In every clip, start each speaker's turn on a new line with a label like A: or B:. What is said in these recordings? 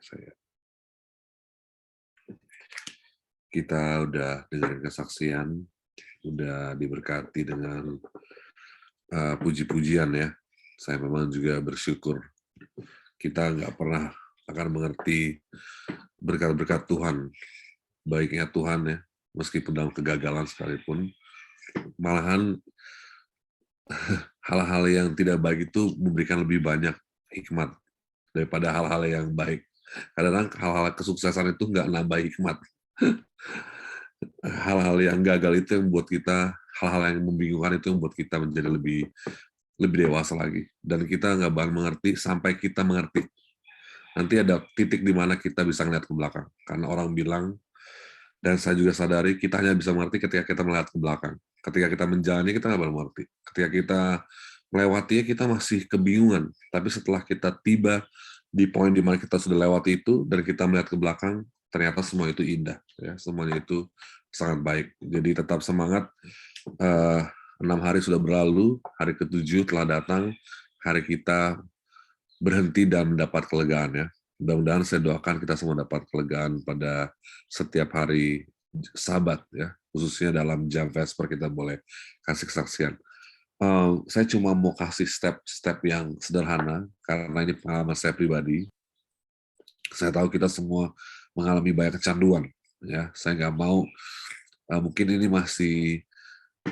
A: saya. Kita udah dengerin kesaksian, udah diberkati dengan puji-pujian ya. Saya memang juga bersyukur kita nggak pernah akan mengerti berkat-berkat Tuhan, baiknya Tuhan ya, meskipun dalam kegagalan sekalipun. Malahan hal-hal yang tidak baik itu memberikan lebih banyak hikmat daripada hal-hal yang baik. Kadang-kadang hal-hal kesuksesan itu nggak nambah hikmat. Hal-hal yang gagal itu yang membuat kita, hal-hal yang membingungkan itu yang membuat kita menjadi lebih dewasa lagi. Dan kita nggak bakal mengerti sampai kita mengerti. Nanti ada titik di mana kita bisa melihat ke belakang. Karena orang bilang, dan saya juga sadari, kita hanya bisa mengerti ketika kita melihat ke belakang. Ketika kita menjalani, kita nggak bakal mengerti. Ketika kita melewatinya, kita masih kebingungan. Tapi setelah kita tiba di poin di mana kita sudah lewati itu, dan kita melihat ke belakang, ternyata semua itu indah. Ya, semuanya itu sangat baik. Jadi tetap semangat. 6 hari sudah berlalu, hari ke-7 telah datang, hari kita berhenti dan mendapat kelegaan ya. Mudah-mudahan saya doakan kita semua dapat kelegaan pada setiap hari Sabat ya, khususnya dalam jam Vesper kita boleh kasih kesaksian. Saya cuma mau kasih step-step yang sederhana karena ini pengalaman saya pribadi. Saya tahu kita semua mengalami banyak kecanduan ya. Saya nggak mau mungkin ini masih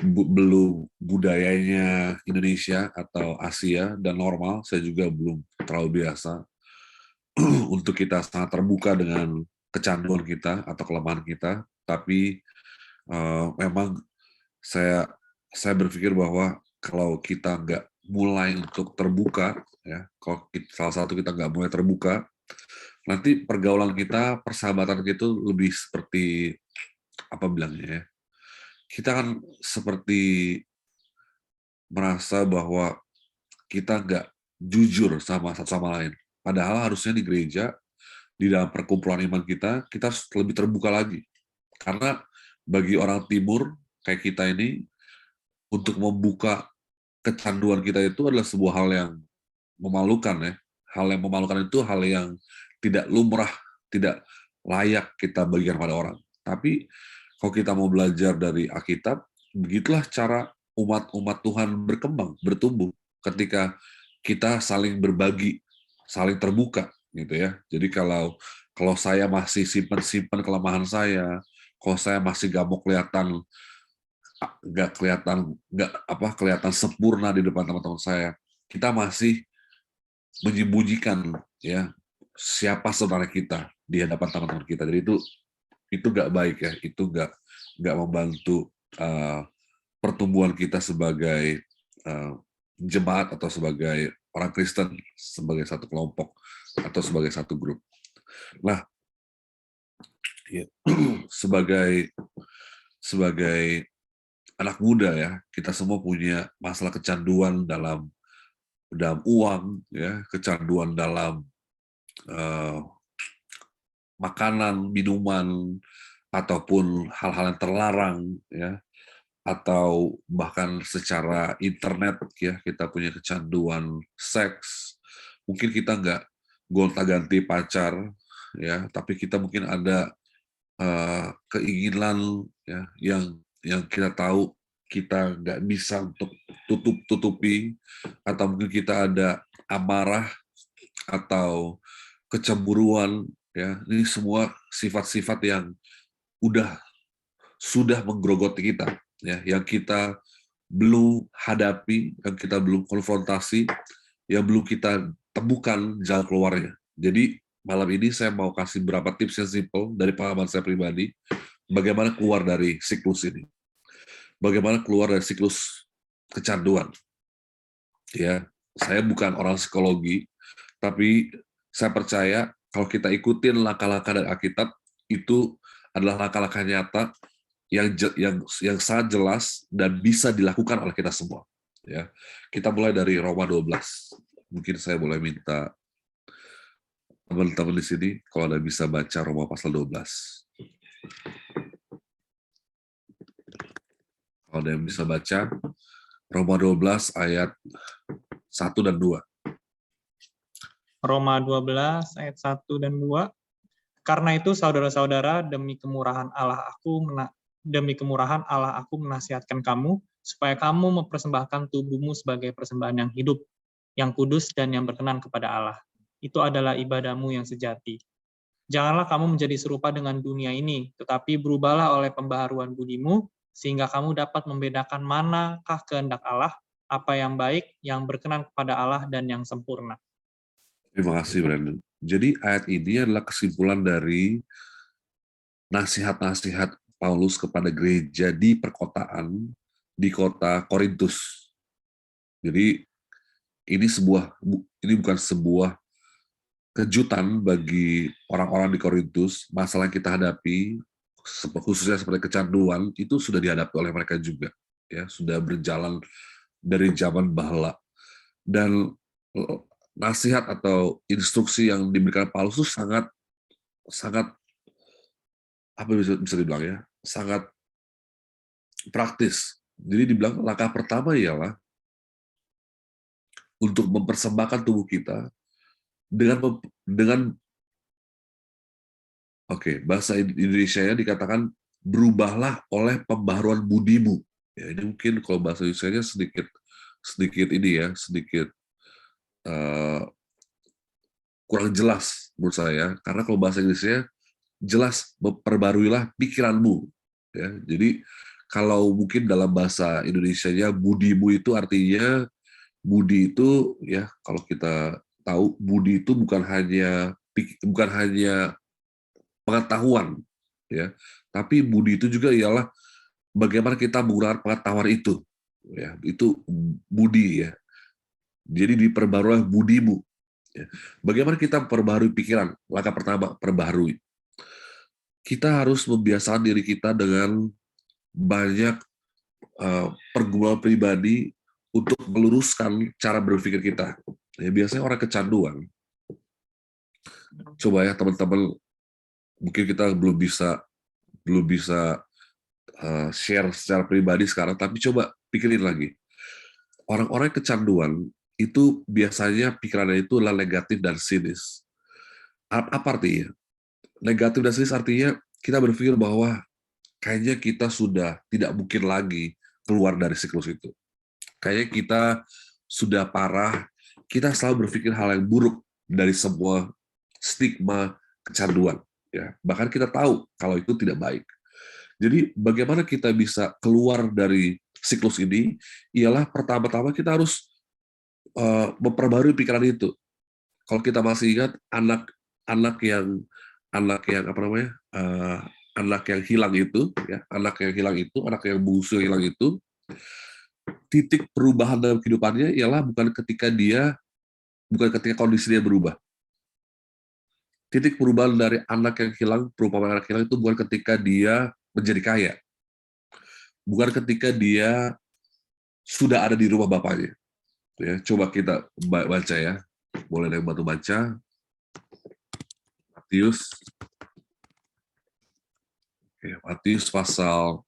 A: belum budayanya Indonesia atau Asia dan normal, saya juga belum terlalu biasa untuk kita sangat terbuka dengan kecanduan kita atau kelemahan kita, tapi memang saya berpikir bahwa kalau kita nggak mulai untuk terbuka, ya, kalau salah satu kita nggak mulai terbuka, nanti pergaulan kita, persahabatan kita lebih seperti apa bilangnya ya? Kita kan seperti merasa bahwa kita nggak jujur sama satu sama lain. Padahal harusnya di gereja, di dalam perkumpulan iman kita harus lebih terbuka lagi. Karena bagi orang timur, kayak kita ini, untuk membuka kecanduan kita itu adalah sebuah hal yang memalukan ya. Hal yang memalukan itu hal yang tidak lumrah, tidak layak kita bagikan pada orang. Tapi kalau kita mau belajar dari Alkitab, begitulah cara umat-umat Tuhan berkembang, bertumbuh. Ketika kita saling berbagi, saling terbuka, gitu ya. Jadi kalau saya masih simpan kelemahan saya, kalau saya masih nggak mau kelihatan sempurna di depan teman-teman saya, kita masih menyembunyikan ya siapa sebenarnya kita di hadapan teman-teman kita. Jadi itu nggak baik ya, itu nggak membantu pertumbuhan kita sebagai jemaat atau sebagai orang Kristen, sebagai satu kelompok atau sebagai satu grup. Nah, ya, sebagai anak muda ya, kita semua punya masalah kecanduan dalam uang, ya, kecanduan dalam makanan, minuman, ataupun hal-hal yang terlarang, ya, atau bahkan secara internet ya kita punya kecanduan seks. Mungkin kita nggak gonta-ganti pacar ya, tapi kita mungkin ada keinginan ya yang kita tahu kita nggak bisa untuk tutupi, atau mungkin kita ada amarah atau kecemburuan ya. Ini semua sifat-sifat yang sudah menggerogoti kita ya, yang kita belum hadapi, yang kita belum konfrontasi, yang belum kita temukan jalan keluarnya. Jadi malam ini saya mau kasih beberapa tips yang simple dari pengalaman saya pribadi, bagaimana keluar dari siklus ini, bagaimana keluar dari siklus kecanduan. Ya, saya bukan orang psikologi, tapi saya percaya kalau kita ikutin langkah-langkah dari Alkitab, itu adalah langkah-langkah nyata yang sangat jelas dan bisa dilakukan oleh kita semua. Ya, kita mulai dari Roma 12. Mungkin saya boleh minta teman-teman di sini kalau ada bisa baca Roma pasal 12. Kalau ada yang bisa baca Roma 12 ayat 1 dan 2.
B: Roma 12 ayat 1 dan 2. Karena itu saudara-saudara, demi kemurahan Allah aku menasihatkan kamu supaya kamu mempersembahkan tubuhmu sebagai persembahan yang hidup, yang kudus dan yang berkenan kepada Allah. Itu adalah ibadahmu yang sejati. Janganlah kamu menjadi serupa dengan dunia ini, tetapi berubahlah oleh pembaharuan budimu sehingga kamu dapat membedakan manakah kehendak Allah, apa yang baik, yang berkenan kepada Allah dan yang sempurna.
A: Terima kasih, Brandon. Jadi ayat ini adalah kesimpulan dari nasihat-nasihat Paulus kepada gereja di perkotaan, di kota Korintus. Jadi ini bukan sebuah kejutan bagi orang-orang di Korintus. Masalah yang kita hadapi, khususnya seperti kecanduan, itu sudah dihadapi oleh mereka juga. Ya, sudah berjalan dari zaman bahla. Dan nasihat atau instruksi yang diberikan Paulus itu sangat apa bisa dibilang ya, sangat praktis. Jadi dibilang langkah pertama ialah untuk mempersembahkan tubuh kita dengan bahasa Indonesianya dikatakan berubahlah oleh pembaharuan budimu. Ya, ini mungkin kalau bahasa Indonesianya sedikit ini ya, sedikit kurang jelas menurut saya, karena kalau bahasa Inggrisnya jelas memperbaruilah pikiranmu. Ya, jadi kalau mungkin dalam bahasa Indonesianya budimu itu artinya budi itu ya, kalau kita tahu budi itu bukan hanya pengetahuan ya, tapi budi itu juga ialah bagaimana kita menggunakan pengetahuan itu ya, itu budi ya. Jadi diperbarui budimu ya. Bagaimana kita perbarui pikiran? Langkah pertama, perbarui. Kita harus membiasakan diri kita dengan banyak pergumulan pribadi untuk meluruskan cara berpikir kita. Ya, biasanya orang kecanduan. Coba ya teman-teman, mungkin kita belum bisa share secara pribadi sekarang, tapi coba pikirin lagi. Orang-orang kecanduan itu biasanya pikirannya itu adalah negatif dan sinis. Apa artinya? Negatif dan sinis artinya kita berpikir bahwa kayaknya kita sudah tidak mungkin lagi keluar dari siklus itu. Kayaknya kita sudah parah, kita selalu berpikir hal yang buruk dari semua stigma kecanduan. Ya, bahkan kita tahu kalau itu tidak baik. Jadi bagaimana kita bisa keluar dari siklus ini? Ialah pertama-tama kita harus memperbarui pikiran itu. Kalau kita masih ingat anak yang apa namanya anak yang hilang itu, ya, anak yang bungsu yang hilang itu, titik perubahan dalam kehidupannya ialah bukan ketika kondisi dia berubah. Titik perubahan dari anak yang hilang, perumpamaan anak hilang itu bukan ketika dia menjadi kaya, bukan ketika dia sudah ada di rumah bapaknya. Ya, coba kita baca ya, boleh yang bantu baca. Matius pasal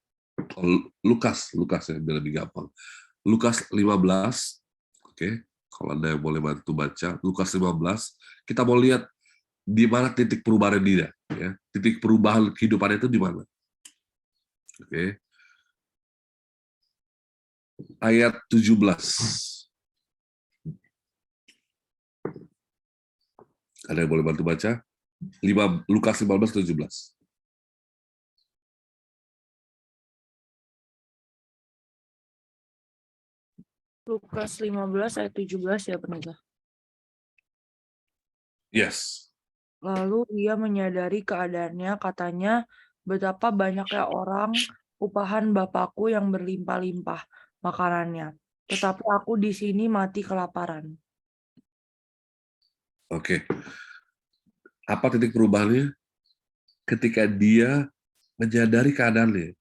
A: Lukas ya, biar lebih gampang. Lukas 15, kalau Anda yang boleh bantu baca, Lukas 15, kita mau lihat di mana titik perubahan dia, ya. Titik perubahan kehidupan itu di mana. Ayat 17. Ada yang boleh bantu baca? Lukas 15, 17.
C: Lukas 15 ayat 17 ya pendengar.
A: Yes.
C: Lalu ia menyadari keadaannya, katanya, betapa banyaknya orang upahan Bapakku yang berlimpah-limpah makanannya, tetapi aku di sini mati kelaparan.
A: Apa titik perubahannya? Ketika dia menyadari keadaannya.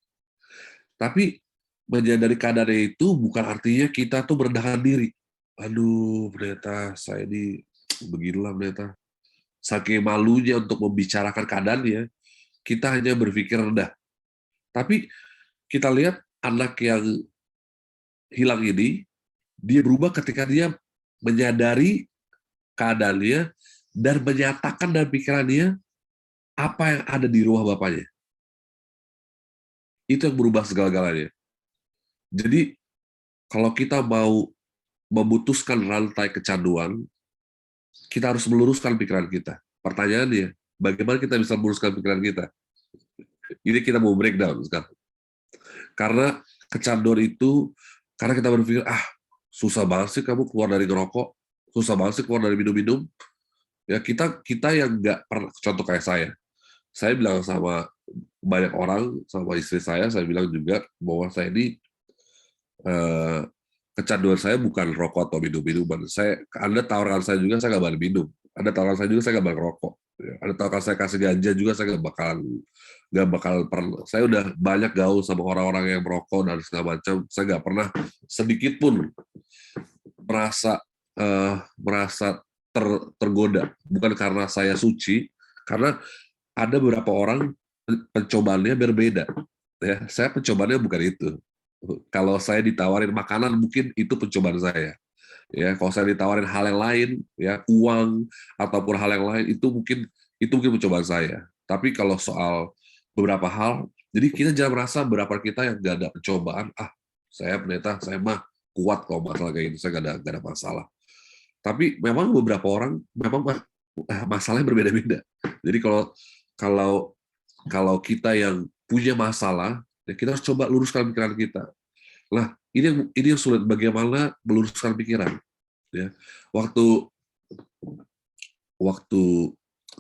A: Tapi menyadari keadaannya itu bukan artinya kita tuh merendahkan diri. Aduh, pendeta, saya ini beginilah pendeta. Saking malunya untuk membicarakan keadaannya, kita hanya berpikir rendah. Tapi kita lihat anak yang hilang ini, dia berubah ketika dia menyadari keadaannya dan menyatakan dalam pikiran dia apa yang ada di rumah bapaknya. Itu yang berubah segala-galanya. Jadi kalau kita mau memutuskan rantai kecanduan, kita harus meluruskan pikiran kita. Pertanyaannya, bagaimana kita bisa meluruskan pikiran kita? Ini kita mau breakdown sekarang. Karena kecanduan itu, karena kita berpikir, susah banget sih kamu keluar dari ngerokok, susah banget sih keluar dari minum-minum. Ya kita yang nggak pernah, contoh kayak saya bilang sama banyak orang, sama istri saya bilang juga bahwa saya ini kecanduan saya bukan rokok atau minum-minuman. Anda tawarkan saya juga, saya nggak bakal minum. Anda tawarkan saya juga, saya nggak bakal rokok. Anda tawarkan saya kasih ganja juga, saya nggak bakal pernah. Saya udah banyak gaul sama orang-orang yang merokok dan segala macam. Saya nggak pernah sedikit pun merasa tergoda. Bukan karena saya suci, karena ada beberapa orang pencobaannya berbeda. Ya, saya pencobaannya bukan itu. Kalau saya ditawarin makanan, mungkin itu pencobaan saya. Ya, kalau saya ditawarin hal yang lain, ya uang ataupun hal yang lain, itu mungkin pencobaan saya. Tapi kalau soal beberapa hal, jadi kita jangan merasa beberapa kita yang nggak ada pencobaan. Saya mah kuat kalau masalah kayak ini, saya nggak ada masalah. Tapi memang beberapa orang memang masalahnya berbeda-beda. Jadi kalau kita yang punya masalah, ya kita harus coba luruskan pikiran kita. Nah, ini yang sulit, bagaimana meluruskan pikiran. Ya, waktu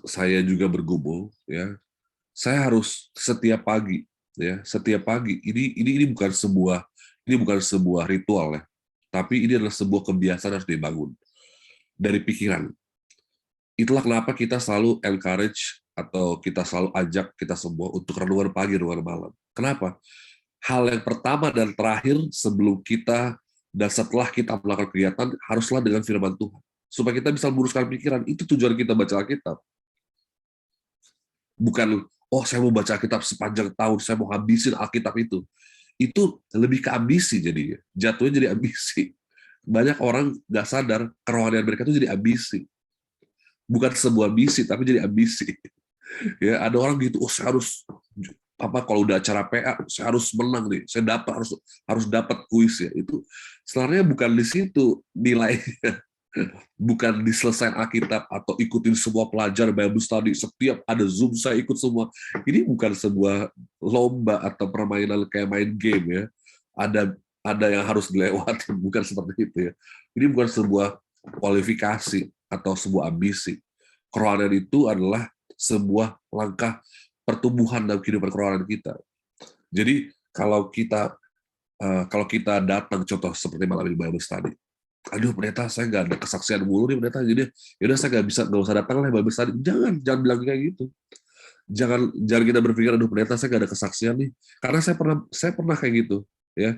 A: saya juga bergumul, ya, saya harus setiap pagi, ini bukan sebuah ritual, ya, tapi ini adalah sebuah kebiasaan yang harus dibangun dari pikiran. Itulah kenapa kita selalu encourage atau kita selalu ajak kita semua untuk renungan pagi, renungan malam. Kenapa? Hal yang pertama dan terakhir sebelum kita dan setelah kita melakukan kegiatan haruslah dengan firman Tuhan. Supaya kita bisa meluruskan pikiran. Itu tujuan kita baca Alkitab. Bukan, saya mau baca Alkitab sepanjang tahun, saya mau habisin Alkitab itu. Itu lebih ke ambisi jadinya. Jatuhnya jadi ambisi. Banyak orang nggak sadar kerohanian mereka itu jadi ambisi. Bukan sebuah misi, tapi jadi ambisi. Ya, ada orang gitu, saya harus kalau udah acara PA, saya harus menang nih, saya harus dapat kuis ya. Itu sebenarnya bukan di situ nilainya. Bukan diselesaikan Alkitab atau ikutin semua pelajar Bible study, setiap ada Zoom saya ikut semua. Ini bukan sebuah lomba atau permainan kayak main game ya. Ada yang harus dilewati, bukan seperti itu ya. Ini bukan sebuah kualifikasi atau sebuah ambisi. Kerohanian itu adalah sebuah langkah pertumbuhan dalam kehidupan kerohanian kita. Jadi kalau kita datang, contoh seperti malam ini Bible study, pendeta saya nggak ada kesaksian mulu nih pendeta, jadi yaudah saya nggak usah datang lah Bible study. Jangan bilang kayak gitu. Jangan kita berpikir pendeta saya nggak ada kesaksian nih, karena saya pernah kayak gitu ya,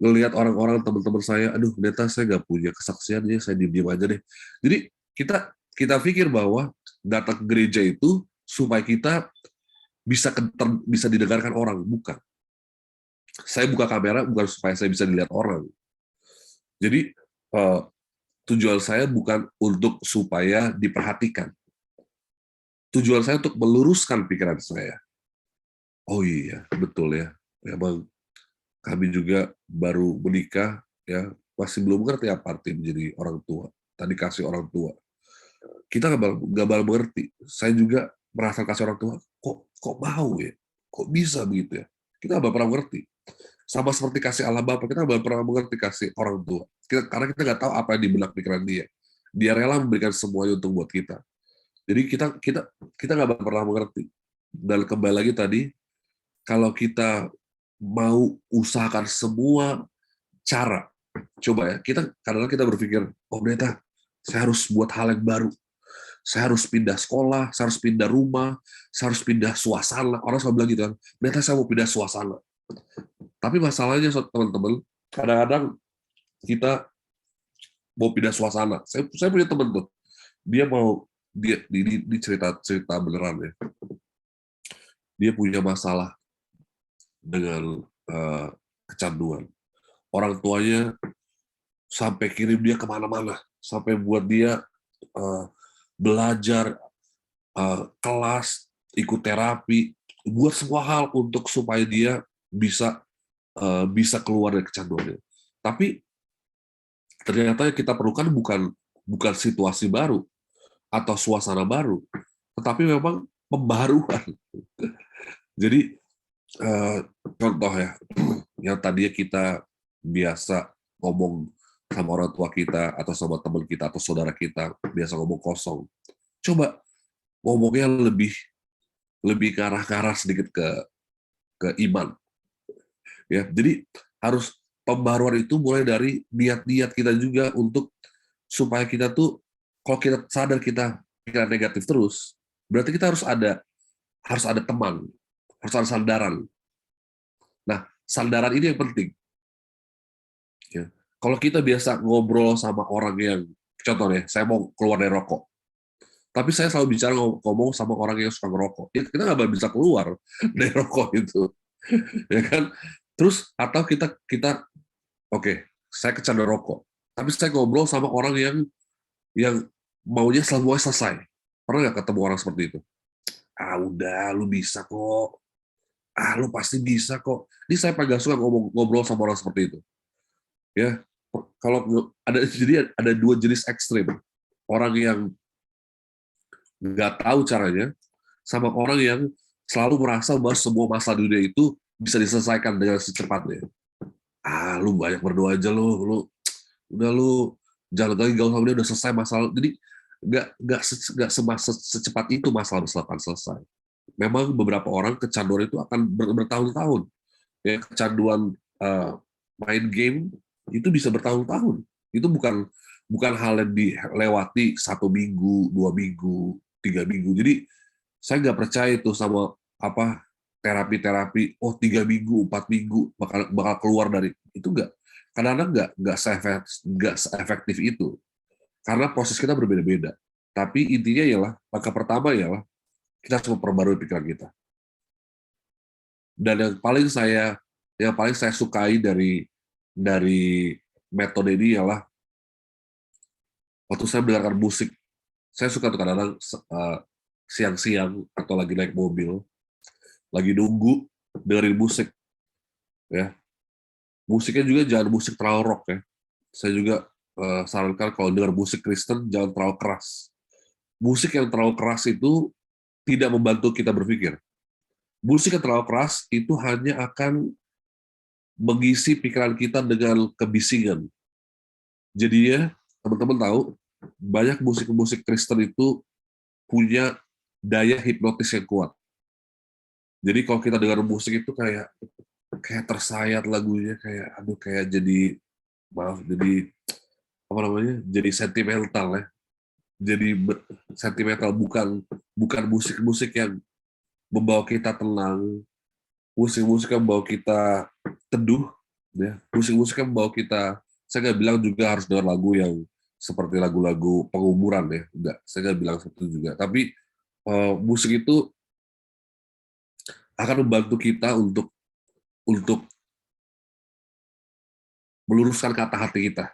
A: ngelihat orang-orang teman-teman saya, pendeta saya nggak punya kesaksian ya, saya diem aja deh. Jadi kita pikir bahwa datang ke gereja itu supaya kita bisa didengarkan orang, bukan. Saya buka kamera bukan supaya saya bisa dilihat orang. Jadi tujuan saya bukan untuk supaya diperhatikan. Tujuan saya untuk meluruskan pikiran saya. Oh iya, betul ya. Memang kami juga baru menikah, ya masih belum ngerti apa arti menjadi orang tua. Tadi kasih orang tua. Kita nggak bakal mengerti. Saya juga merasa kasih orang tua, kok mau ya? Kok bisa begitu ya? Kita nggak pernah mengerti. Sama seperti kasih Allah Bapa, kita nggak pernah mengerti kasih orang tua. Karena kita nggak tahu apa yang di benak pikiran dia. Dia rela memberikan semuanya untuk buat kita. Jadi kita nggak pernah mengerti. Dan kembali lagi tadi, kalau kita mau usahakan semua cara, coba ya, kadang-kadang kita berpikir, pendeta, saya harus buat hal yang baru. Saya harus pindah sekolah, saya harus pindah rumah, saya harus pindah suasana. Orang selalu bilang gitu kan, pendeta saya mau pindah suasana. Tapi masalahnya teman-teman, kadang-kadang kita mau pindah suasana. Saya punya teman tuh, dia cerita beneran ya. Dia punya masalah dengan kecanduan. Orang tuanya sampai kirim dia kemana-mana, sampai buat dia belajar, kelas, ikut terapi, buat semua hal untuk supaya dia bisa bisa keluar dari kecanduannya. Tapi ternyata yang kita perlukan bukan situasi baru atau suasana baru, tetapi memang pembaruan. Jadi contoh ya, yang tadinya kita biasa ngomong sama orang tua kita atau sama teman kita atau saudara kita biasa ngomong kosong. Coba ngomongnya lebih ke arah sedikit ke iman. Ya, jadi harus pembaruan itu mulai dari niat-niat kita juga untuk supaya kita tuh kalau kita sadar kita pikiran negatif terus, berarti kita harus ada teman, harus ada sandaran. Nah, sandaran ini yang penting. Ya. Kalau kita biasa ngobrol sama orang yang, contohnya, saya mau keluar dari rokok, tapi saya selalu bicara ngomong sama orang yang suka ngerokok, ya kita nggak bisa keluar dari rokok itu, ya kan? Terus atau kita oke, saya kecanduan rokok, tapi saya ngobrol sama orang yang maunya semuanya selesai. Pernah nggak ketemu orang seperti itu? Ah udah, lu bisa kok. Ah lu pasti bisa kok. Ini saya paling gak suka ngobrol sama orang seperti itu. Ya, kalau jadi ada dua jenis ekstrim. Orang yang nggak tahu caranya, sama orang yang selalu merasa bahwa semua masalah dunia itu bisa diselesaikan dengan secepatnya. Ah, lu banyak berdoa aja lu udah lu jangan lagi gaul sama dia, udah selesai masalah. Jadi nggak secepat itu masalah akan selesai. Memang beberapa orang kecanduan itu akan bertahun-tahun. Ya, kecanduan main game itu bisa bertahun-tahun. Itu bukan hal yang dilewati 1 minggu, 2 minggu, 3 minggu. Jadi saya nggak percaya itu sama apa terapi-terapi. Oh 3 minggu, 4 minggu bakal keluar dari itu nggak. Kadang-kadang nggak seefektif itu karena proses kita berbeda-beda. Tapi intinya ialah langkah pertama ialah kita harus memperbarui pikiran kita. Dan yang paling saya sukai dari metode ini ialah waktu saya mendengarkan musik. Saya suka tuh kadang-kadang siang-siang atau lagi naik mobil, lagi nunggu dengerin musik. Ya, musiknya juga jangan musik terlalu rock ya. Saya juga sarankan kalau dengar musik Kristen jangan terlalu keras. Musik yang terlalu keras itu tidak membantu kita berpikir. Musik yang terlalu keras itu hanya akan mengisi pikiran kita dengan kebisingan. Jadinya, teman-teman tahu, banyak musik-musik Kristen itu punya daya hipnotis yang kuat. Jadi kalau kita dengar musik itu kayak tersayat lagunya, kayak jadi apa namanya, jadi sentimental ya. Jadi sentimental, bukan musik-musik yang membawa kita tenang, musik-musik yang membawa kita teduh, ya. Musik-musik yang membawa kita, saya nggak bilang juga harus dengar lagu yang seperti lagu-lagu penguburan ya, enggak, saya nggak bilang seperti itu juga. Tapi musik itu akan membantu kita untuk meluruskan kata hati kita.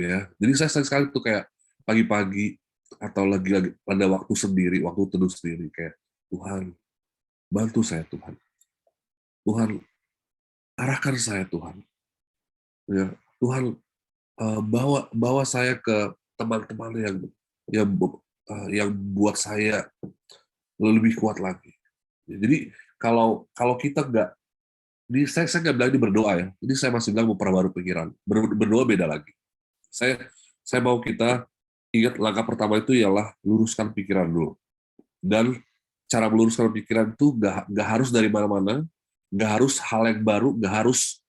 A: Ya. Jadi saya sering sekali tuh kayak pagi-pagi atau lagi pada waktu sendiri, waktu teduh sendiri kayak Tuhan, bantu saya Tuhan. Tuhan, arahkan saya Tuhan. Ya, Tuhan bawa saya ke teman-teman yang yang buat saya lebih kuat lagi. Jadi kalau kita nggak, saya nggak bilang ini berdoa ya. Jadi saya masih bilang memperbarui pikiran. Berdoa beda lagi. Saya mau kita ingat langkah pertama itu ialah luruskan pikiran dulu. Dan cara meluruskan pikiran itu nggak harus dari mana-mana, nggak harus hal yang baru, nggak harus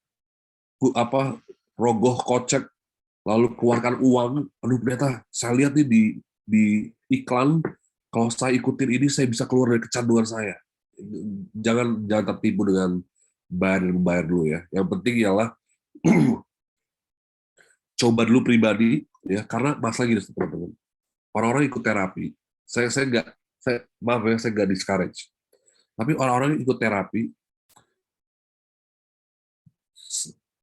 A: rogoh kocek lalu keluarkan uang. Aduh ternyata saya lihat nih di iklan, kalau saya ikutin ini saya bisa keluar dari kecanduan saya. Jangan tertipu dengan bayar dulu ya. Yang penting ialah coba dulu pribadi ya, karena masalah gini teman-teman. Orang-orang ikut terapi, maaf ya, saya nggak discourage. Tapi orang-orang yang ikut terapi,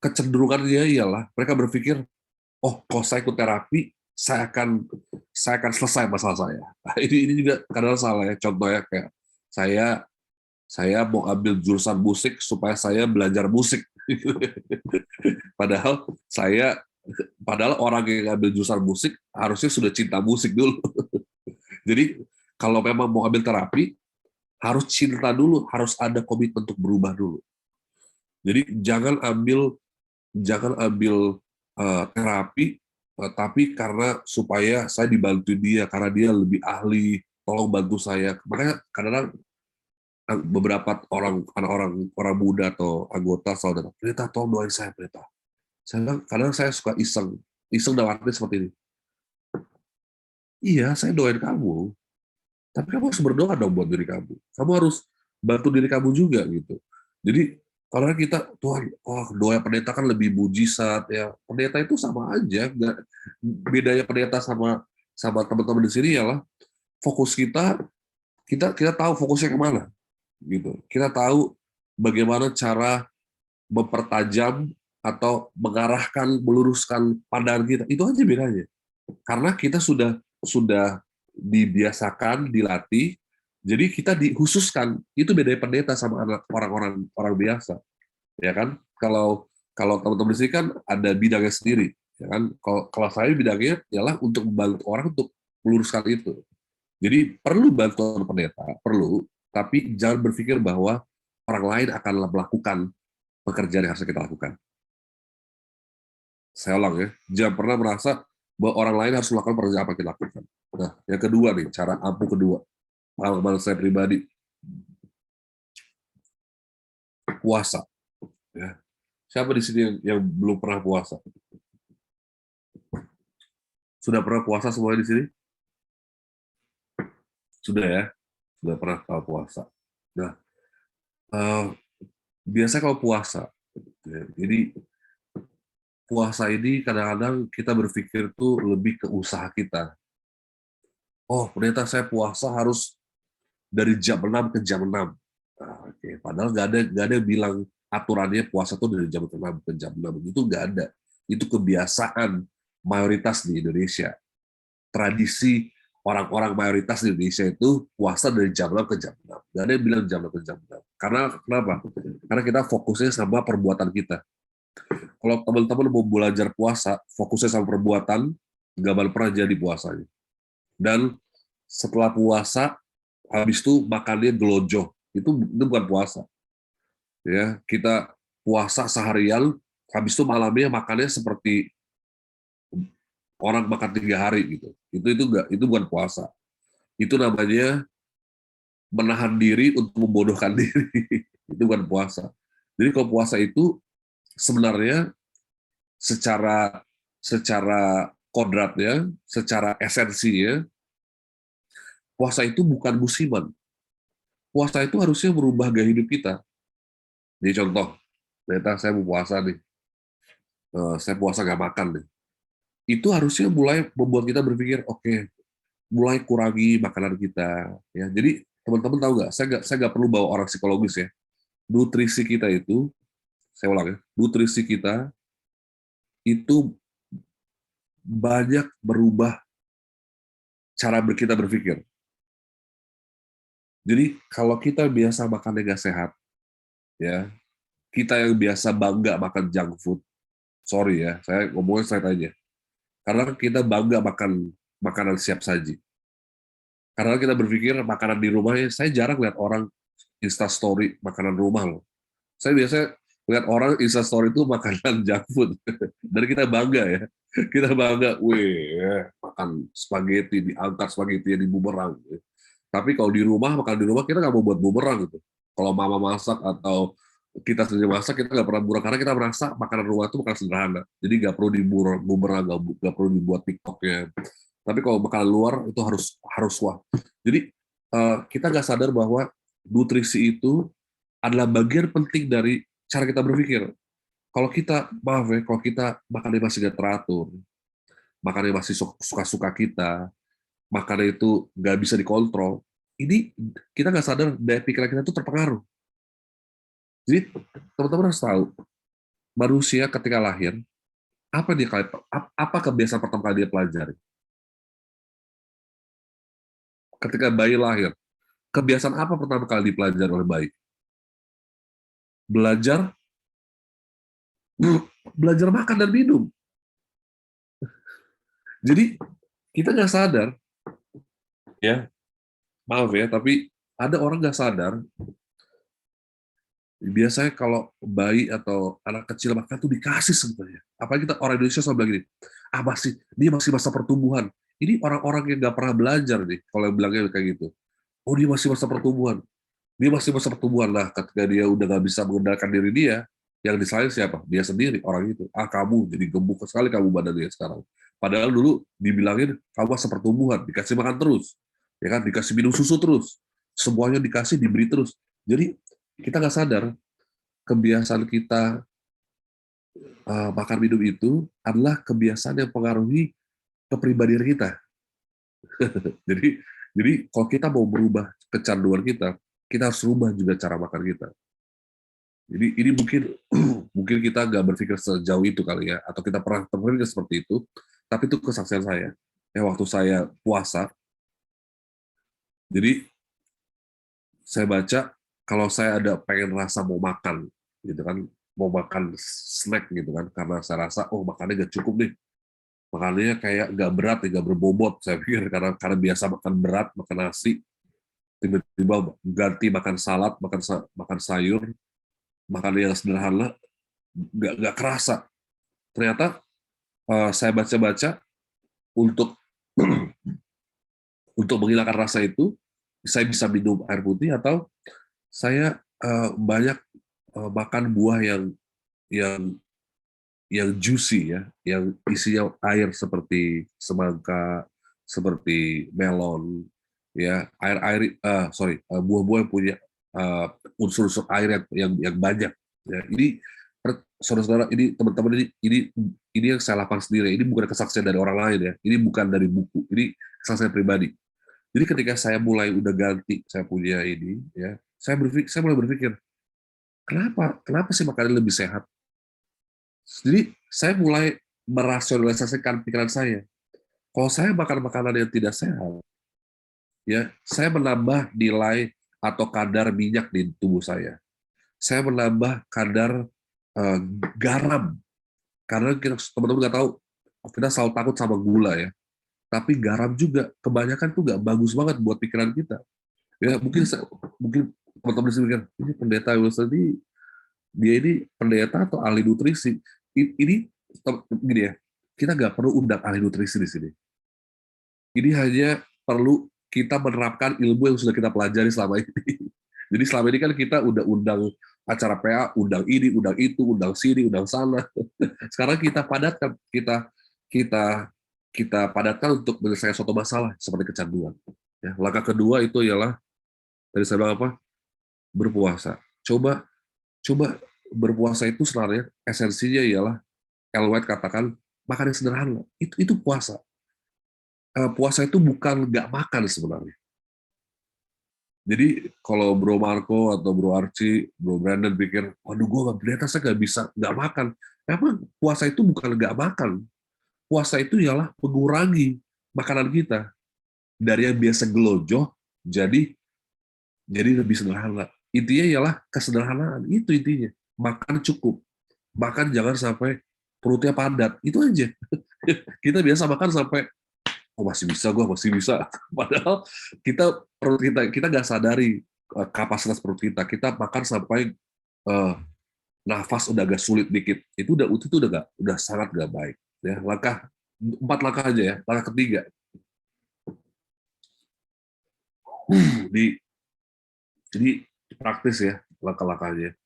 A: kecenderungannya ialah mereka berpikir, oh kalau saya ikut terapi, saya akan selesai masalah saya. Nah, ini juga kadang salah ya. Contohnya kayak saya mau ambil jurusan musik supaya saya belajar musik. Padahal padahal orang yang ambil jurusan musik harusnya sudah cinta musik dulu. Jadi kalau memang mau ambil terapi, harus cinta dulu, harus ada komitmen untuk berubah dulu. Jadi jangan ambil terapi, tapi karena supaya saya dibantu dia, karena dia lebih ahli, tolong bantu saya. Makanya kadang-kadang beberapa orang muda atau anggota selalu datang, "Pendeta, tolong doain saya, pendeta." Saya bilang, kadang saya suka iseng dalam arti seperti ini. Iya, saya doain kamu, tapi kamu harus berdoa dong buat diri kamu. Kamu harus bantu diri kamu juga gitu. Jadi kalau kita, Tuhan, doa pendeta kan lebih mujizat ya. Pendeta itu sama aja, bedanya pendeta sama teman-teman di sini ialah fokus kita tahu fokusnya kemana gitu. Kita tahu bagaimana cara mempertajam atau mengarahkan, meluruskan pandangan kita. Itu aja bedanya. Karena kita sudah dibiasakan, dilatih, jadi kita dikhususkan. Itu bedanya pendeta sama orang biasa, ya kan? Kalau teman-teman di sini kan ada bidangnya sendiri, ya kan? Kalau saya bidangnya ialah untuk membantu orang untuk meluruskan itu. Jadi perlu bantuan pendeta, perlu, tapi jangan berpikir bahwa orang lain akan melakukan pekerjaan yang harus kita lakukan. Saya ulang ya, jangan pernah merasa bahwa orang lain harus melakukan pekerjaan apa yang kita lakukan. Nah, yang kedua nih, cara ampuh kedua, pengalaman saya pribadi, puasa. Ya. Siapa di sini yang belum pernah puasa? Sudah pernah puasa semuanya di sini? Sudah ya, sudah pernah puasa. Nah, biasanya kalau puasa, ya, jadi puasa ini kadang-kadang kita berpikir tuh lebih ke usaha kita. Oh, ternyata saya puasa harus dari jam 6 ke jam 6. Nah, oke. Padahal nggak ada yang bilang aturannya puasa tuh dari jam 6 ke jam 6. Itu nggak ada. Itu kebiasaan mayoritas di Indonesia. Tradisi orang-orang mayoritas di Indonesia itu puasa dari jam 6 ke jam 6. Nggak ada yang bilang jam 6 ke jam 6. Karena kenapa? Karena kita fokusnya sama perbuatan kita. Kalau teman-teman mau belajar puasa, fokusnya sama perbuatan, nggak bakal pernah jadi puasanya. Dan setelah puasa, habis itu makannya gelojoh. Itu bukan puasa. Ya, kita puasa seharian, habis itu malamnya makannya seperti orang makan 3 hari gitu. Itu bukan puasa. Itu namanya menahan diri untuk membodohkan diri. Itu bukan puasa. Jadi kalau puasa itu sebenarnya secara kodratnya, secara esensinya, puasa itu bukan musiman. Puasa itu harusnya merubah gaya hidup kita. Jadi contoh, ternyata saya mau puasa nih, saya puasa nggak makan nih. Itu harusnya mulai membuat kita berpikir, oke, mulai kurangi makanan kita. Ya, jadi teman-teman tahu nggak? Saya nggak perlu bawa orang psikologis ya. Nutrisi kita itu, saya ulang ya, nutrisi kita itu banyak berubah cara kita berpikir. Jadi kalau kita biasa makan nggak sehat, ya kita yang biasa bangga makan junk food, sorry ya, saya ngomongnya straight aja. Karena kita bangga makan makanan siap saji. Karena kita berpikir makanan di rumah, saya jarang lihat orang Insta story makanan rumah loh. Saya biasanya lihat orang Insta story itu makanan junk food. Dan kita bangga ya. Kita bangga, weh, makan spaghetti, diangkat spaghetti di bumerang. Tapi kalau di rumah, makan di rumah, kita nggak mau buat bumerang gitu. Kalau mama masak atau kita sendiri masak, kita nggak pernah bumerang. Karena kita merasa makanan rumah itu makanan sederhana. Jadi nggak perlu bumerang, nggak perlu dibuat TikTok-nya. Tapi kalau makanan luar, itu harus wah. Jadi kita nggak sadar bahwa nutrisi itu adalah bagian penting dari cara kita berpikir. Kalau kita, maaf ya, kalau kita makannya masih nggak teratur, makannya masih suka-suka kita, makannya itu nggak bisa dikontrol, ini kita nggak sadar daya pikiran kita itu terpengaruh. Jadi teman-teman harus tahu, manusia ketika lahir Apa kebiasaan pertama kali dia pelajari? Ketika bayi lahir, kebiasaan apa pertama kali dipelajari oleh bayi? Belajar belajar makan dan minum. Jadi kita nggak sadar, ya maaf ya, tapi ada orang nggak sadar. Biasanya kalau bayi atau anak kecil makan tuh dikasih sebenarnya. Apalagi kita orang Indonesia selalu bilang gini, dia masih masa pertumbuhan. Ini orang-orang yang nggak pernah belajar nih, kalau yang bilangnya kayak gitu. Oh, dia masih masa pertumbuhan. Dia masih masa pertumbuhan. Nah, ketika dia udah nggak bisa mengendalikan diri dia, yang disalahin siapa? Dia sendiri, orang itu. Kamu jadi gemuk sekali kamu badannya sekarang. Padahal dulu dibilangin kamu masa pertumbuhan, dikasih makan terus, ya kan? Dikasih minum susu terus, semuanya dikasih, diberi terus. Jadi kita nggak sadar kebiasaan kita makan minum itu adalah kebiasaan yang mempengaruhi kepribadian kita. jadi kalau kita mau berubah kecanduan kita harus rubah juga cara makan kita. Jadi ini mungkin mungkin kita nggak berpikir sejauh itu kali ya, atau kita pernah berpikir seperti itu, tapi itu kesaksian saya. Ya waktu saya puasa, jadi saya baca kalau saya ada pengen rasa mau makan, gitu kan, mau makan snack gitu kan, karena saya rasa makannya nggak cukup nih, makannya kayak nggak berat, nggak berbobot. Saya pikir karena biasa makan berat, makan nasi, tiba-tiba ganti makan salad, makan sayur, makan yang sederhana, nggak kerasa. Ternyata saya baca-baca untuk untuk menghilangkan rasa itu, saya bisa minum air putih atau saya banyak makan buah yang yang juicy ya, yang isinya air seperti semangka, seperti melon, ya buah-buah yang punya unsur-unsur air yang banyak. Ya, ini saudara-saudara, ini teman-teman, ini yang saya lakukan sendiri. Ini bukan kesaksian dari orang lain ya. Ini bukan dari buku. Ini kesaksian pribadi. Jadi ketika saya mulai udah ganti, saya punya ini, ya, saya mulai berpikir, kenapa sih makanan lebih sehat? Jadi saya mulai merasionalisasikan pikiran saya. Kalau saya makan makanan yang tidak sehat, ya, saya menambah nilai atau kadar minyak di tubuh saya. Saya menambah kadar eh, garam, karena teman-teman nggak tahu, kita selalu takut sama gula ya. Tapi garam juga kebanyakan tuh nggak bagus banget buat pikiran kita. Ya mungkin teman-teman di sini mikir, ini pendeta Wilson ini dia ini pendeta atau ahli nutrisi. Ini gini ya, kita nggak perlu undang ahli nutrisi di sini. Ini hanya perlu kita menerapkan ilmu yang sudah kita pelajari selama ini. Jadi selama ini kan kita udah undang acara PA, undang ini, undang itu, undang sini, undang sana. Sekarang kita padatkan, kita padatkan untuk menyelesaikan suatu masalah seperti kecanduan. Ya, langkah kedua itu ialah tadi saya bilang apa? Berpuasa. Coba berpuasa itu sebenarnya esensinya ialah Ellen White katakan makan yang sederhana. Itu puasa. Puasa itu bukan nggak makan sebenarnya. Jadi kalau Bro Marco atau Bro Archie, Bro Brandon pikir, waduh gue nggak pendeta, saya nggak bisa nggak makan. Memang puasa itu bukan nggak makan. Puasa itu ialah mengurangi makanan kita dari yang biasa gelojoh jadi lebih sederhana. Intinya ialah kesederhanaan. Itu intinya. Makan cukup. Makan jangan sampai perutnya padat. Itu aja. Kita biasa makan sampai masih bisa, gue masih bisa. Padahal perut kita nggak sadari kapasitas perut kita. Kita makan sampai nafas udah agak sulit dikit. Itu udah sangat nggak baik. Ya, 4 langkah aja ya. Langkah ketiga. Jadi praktis ya langkah-langkahnya.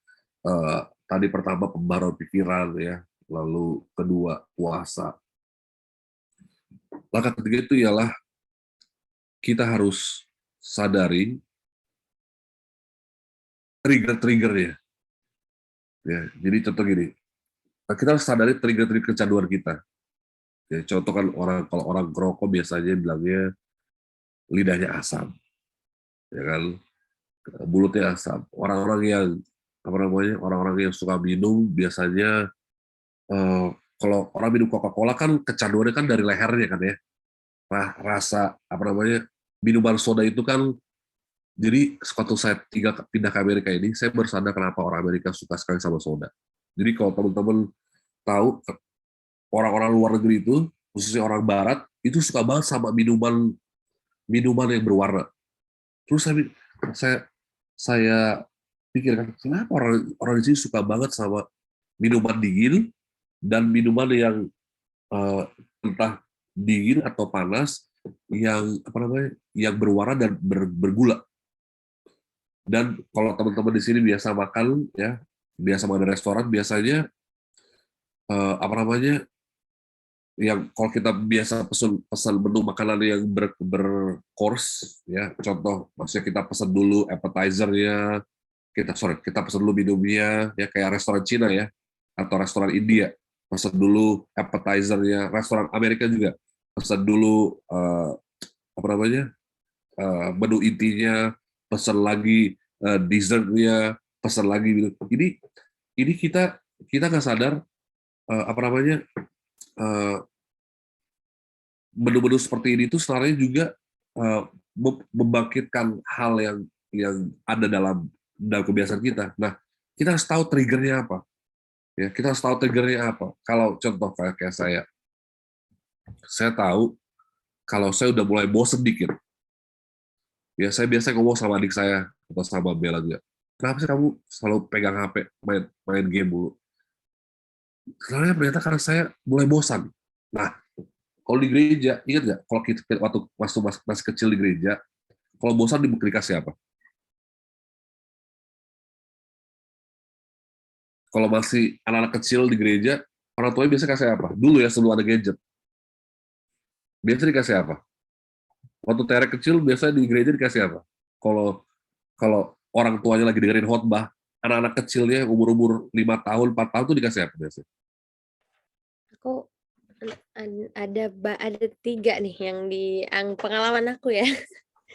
A: Tadi pertama pembaruan pikiran ya, lalu kedua puasa. Langkah ketiga itu ialah kita harus sadari trigger-triggernya. Ya, jadi contoh gini, kita harus sadari trigger-trigger kecanduan kita. Ya, contoh kan kalau orang ngerokok biasanya bilangnya lidahnya asam, ya kan, mulutnya asam. Orang-orang yang suka minum biasanya kalau orang minum Coca-Cola kan kecanduannya kan dari lehernya kan ya. Rasa apa namanya, minuman soda itu kan, jadi waktu saya pindah ke Amerika ini, saya baru sadar kenapa orang Amerika suka sekali sama soda. Jadi kalau teman-teman tahu, orang-orang luar negeri itu, khususnya orang Barat, itu suka banget sama minuman yang berwarna. Terus saya saya pikirkan, kenapa orang orang di sini suka banget sama minuman dingin dan minuman yang entah dingin atau panas, yang apa namanya, yang berwarna dan bergula. Dan kalau teman-teman di sini biasa makan ya, biasa makan di restoran, biasanya apa namanya, yang kalau kita biasa pesan menu makanan yang bercourse ya, contoh maksudnya kita pesan dulu appetizer-nya, kita pesan dulu minumnya ya, kayak restoran Cina ya, atau restoran India, pesan dulu appetizer-nya. Restoran Amerika juga pesan dulu apa namanya, menu intinya, pesan lagi dessert-nya, pesan lagi gitu. Ini kita nggak sadar apa namanya, menu-menu seperti ini tuh sebenarnya juga membangkitkan hal yang ada dalam kebiasaan kita. Nah, kita harus tahu triggernya apa. Ya, kita harus tahu triggernya apa. Kalau contoh kayak saya tahu kalau saya udah mulai bosen dikit, ya saya biasa ngomong sama adik saya atau sama Bella juga. Kenapa sih kamu selalu pegang HP, main game mulu? Ternyata karena saya mulai bosan. Nah, kalau di gereja, ingat nggak? Kalau kita waktu masih kecil di gereja, kalau bosan dikasih apa? Kalau masih anak-anak kecil di gereja, orang tuanya biasa kasih apa? Dulu ya, sebelum ada gadget. Biasa dikasih apa? Waktu Tere kecil, biasa di gereja dikasih apa? Kalau kalau orang tuanya lagi dengerin khotbah, anak-anak kecilnya umur-umur 5 tahun, 4 tahun tuh dikasih apa biasanya?
D: Aku ada 3 nih yang pengalaman aku ya.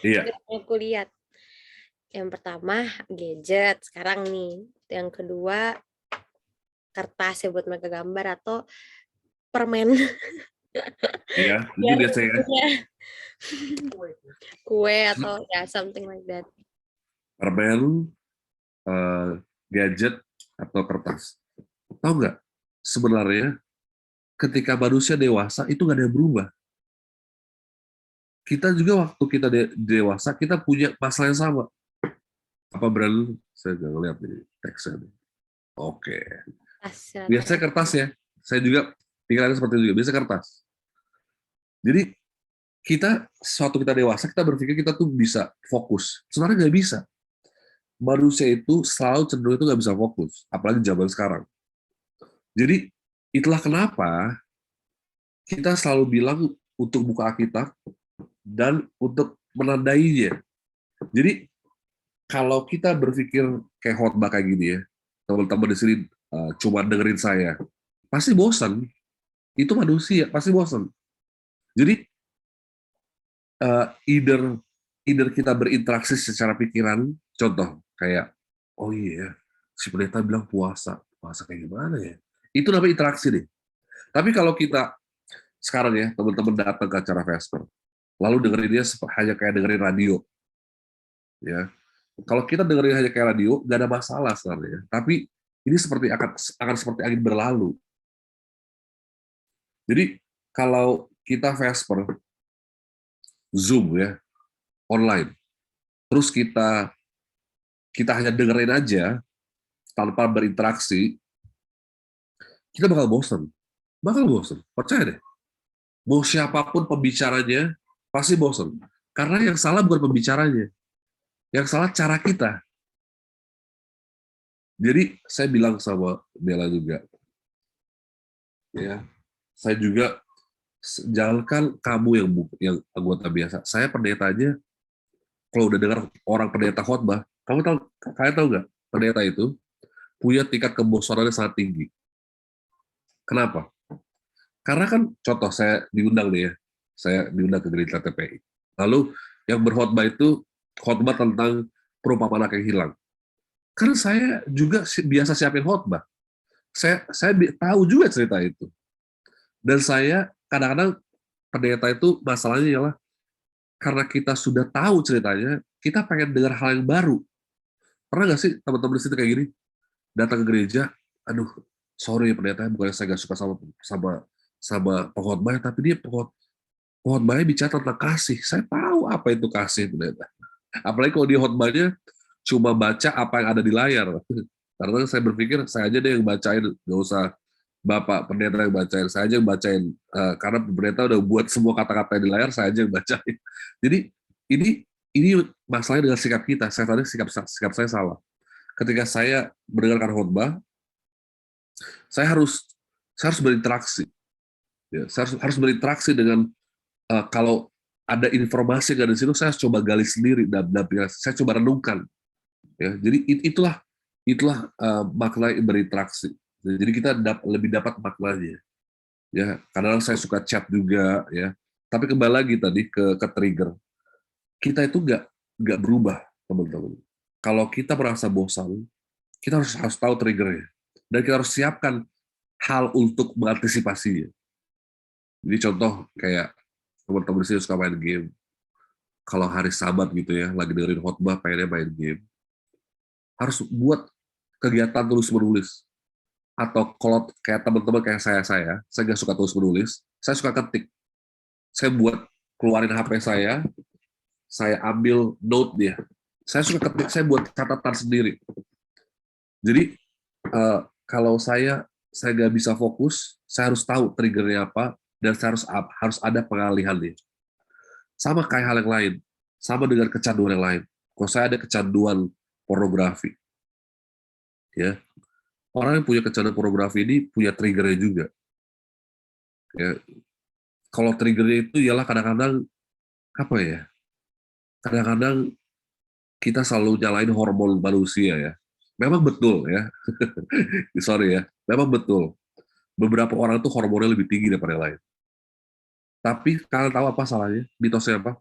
A: Iya.
D: Yang aku lihat. Yang pertama gadget sekarang nih. Yang kedua kertas ya buat mereka gambar atau permen.
A: Iya, itu
D: Biar
A: biasanya.
D: kue atau ya something like that.
A: Permen, gadget, atau kertas. Tahu nggak? Sebenarnya ketika manusia dewasa itu nggak ada yang berubah. Kita juga waktu kita dewasa, kita punya masalah yang sama. Apa brand? Saya nggak ngeliat nih teksnya nih. Oke. Biasanya kertas ya. Saya juga pikirannya seperti itu juga. Biasanya kertas. Jadi suatu kita dewasa, kita berpikir kita tuh bisa fokus. Sebenarnya nggak bisa. Manusia itu selalu cenderung itu nggak bisa fokus. Apalagi zaman sekarang. Jadi itulah kenapa kita selalu bilang untuk buka Alkitab dan untuk menandainya. Jadi kalau kita berpikir kayak khotbah kayak gini ya, teman-teman di sini cuma dengerin saya, pasti bosan. Itu manusia, pasti bosan. Jadi either kita berinteraksi secara pikiran, contoh kayak, oh iya, si pendeta bilang puasa kayak gimana ya? Itu namanya interaksi deh. Tapi kalau kita sekarang ya, teman-teman datang ke acara Vesper, lalu dengerinnya hanya kayak dengerin radio, ya. Kalau kita dengerin hanya kayak radio, nggak ada masalah sebenarnya. Tapi ini akan seperti angin berlalu. Jadi kalau kita Vesper, Zoom ya, online, terus kita hanya dengerin aja tanpa berinteraksi, kita bakal bosan. Percaya deh. Mau siapapun pembicaranya, pasti bosan. Karena yang salah bukan pembicaranya, yang salah cara kita. Jadi saya bilang sama Bella juga, ya, saya juga jangankan kamu yang anggota biasa, saya pendeta aja, kalau udah dengar orang pendeta khotbah, kalian tahu nggak, pendeta itu punya tingkat kebosanannya sangat tinggi. Kenapa? Karena kan contoh saya diundang nih ya, saya diundang ke gereja TPI. Lalu yang berkhotbah itu khotbah tentang perumpamaan anak yang hilang. Karena saya juga biasa siapin khotbah. Saya tahu juga cerita itu. Dan saya kadang-kadang pendeta itu masalahnya ialah karena kita sudah tahu ceritanya, kita pengen dengar hal yang baru. Pernah nggak sih teman-teman di situ kayak gini, datang ke gereja, aduh, sorry ya pendeta, bukannya saya nggak suka sama pengkhotbah, tapi dia pengkhotbahnya bicara tentang kasih. Saya tahu apa itu kasih, pendeta. Apalagi kalau dia khotbahnya cuma baca apa yang ada di layar. Karena saya berpikir saya aja deh yang bacain, nggak usah Bapak pendeta yang bacain, saya aja yang bacain. Karena pendeta udah buat semua kata-kata di layar, saya aja yang bacain. Jadi ini masalahnya dengan sikap kita. Saya tadi sikap saya salah. Ketika saya mendengarkan khotbah, saya harus berinteraksi. Ya, saya harus berinteraksi dengan kalau ada informasi yang ada di situ, saya coba gali sendiri dan saya coba renungkan. Ya, jadi itulah makna berinteraksi. Jadi kita lebih dapat maknanya. Ya, kadang saya suka chat juga, ya. Tapi kembali lagi tadi ke trigger. Kita itu nggak berubah, teman-teman. Kalau kita merasa bosan, kita harus tahu triggernya. Dan kita harus siapkan hal untuk mengantisipasinya. Jadi contoh kayak teman-teman di sini suka main game. Kalau hari Sabat gitu ya, lagi dengerin khotbah, pengennya main game. Harus buat kegiatan tulis-menulis. Atau kalau kayak teman-teman kayak saya nggak suka tulis-menulis, saya suka ketik. Saya keluarin HP saya ambil note dia. Saya suka ketik, saya buat catatan sendiri. Jadi kalau saya nggak bisa fokus, saya harus tahu triggernya apa, dan saya harus ada pengalihannya. Sama kayak hal yang lain, sama dengan kecanduan yang lain. Kalau saya ada kecanduan pornografi, ya, orang yang punya kecanduan pornografi ini punya triggernya juga. Ya, kalau triggernya itu ialah kadang-kadang apa ya? Kadang-kadang kita selalu nyalain hormon manusia ya. Memang betul ya. Sorry ya. Memang betul. Beberapa orang tuh hormonnya lebih tinggi daripada yang lain. Tapi kalian tahu apa salahnya? Mitosnya apa?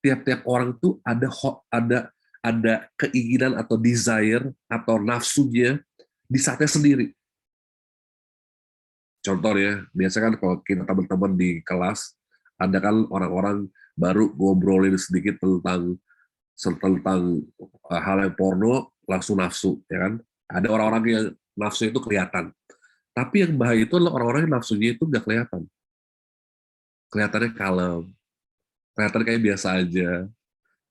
A: Tiap-tiap orang tuh ada keinginan atau desire atau nafsunya di saatnya sendiri. Contoh ya, biasanya kan kalau kita teman-teman di kelas, ada kan orang-orang baru ngobrolin sedikit tentang hal yang porno, langsung nafsu, ya kan? Ada orang-orang yang nafsu itu kelihatan. Tapi yang bahaya itu adalah orang-orang yang nafsunya itu nggak kelihatan. Kelihatannya kalem, kelihatan kayak biasa aja.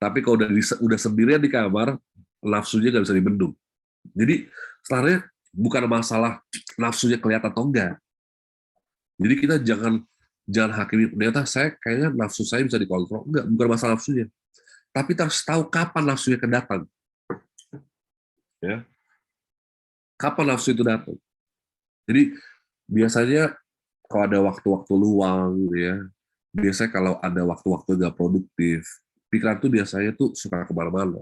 A: Tapi kalau udah sendirian di kamar, nafsunya nggak bisa dibendung. Jadi sebenarnya bukan masalah nafsunya kelihatan atau enggak. Jadi kita jangan hakimi, ternyata saya kayaknya nafsu saya bisa dikontrol. Enggak, bukan masalah nafsunya. Tapi kita harus tahu kapan nafsunya datang. Ya. Kapan nafsu itu datang. Jadi biasanya kalau ada waktu-waktu luang, ya, biasanya kalau ada waktu-waktu nggak produktif, pikiran tuh biasanya tuh suka kemana-mana.